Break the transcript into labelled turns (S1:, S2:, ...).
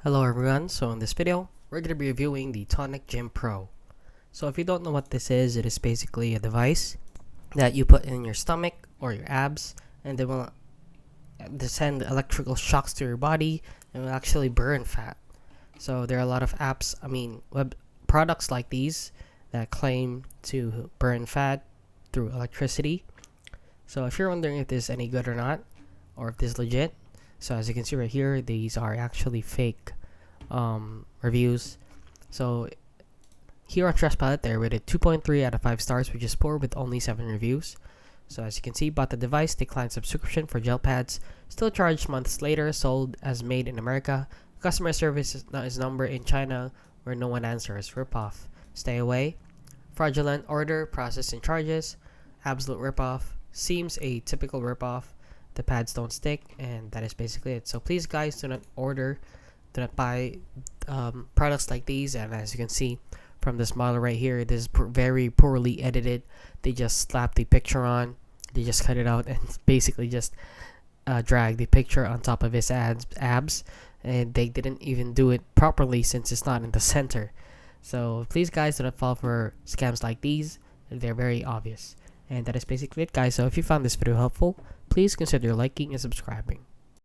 S1: Hello everyone, so in this video, we're going to be reviewing the Tonic Gym Pro. So if you don't know what this is, it is basically a device that you put in your stomach or your abs, and they will send electrical shocks to your body and will actually burn fat. So there are a lot of web products like these that claim to burn fat through electricity. So if you're wondering if this is any good or not, or if this is legit, so as you can see right here, these are actually fake reviews. So here on Trustpilot, they're rated 2.3 out of 5 stars, which is poor with only 7 reviews. So as you can see, bought the device, declined subscription for gel pads, still charged months later, sold as made in America. Customer service is number in China where no one answers. Ripoff. Stay away. Fraudulent order, processing charges, absolute ripoff. Seems a typical ripoff. The pads don't stick, and that is basically it. So please guys, do not buy products like these. And as you can see from this model right here, this is very poorly edited. They just slap the picture on, they just cut it out and basically just drag the picture on top of his abs, and they didn't even do it properly since it's not in the center. So please guys, do not fall for scams like these. They're very obvious. And that is basically it, guys. So if you found this video helpful, please consider liking and subscribing.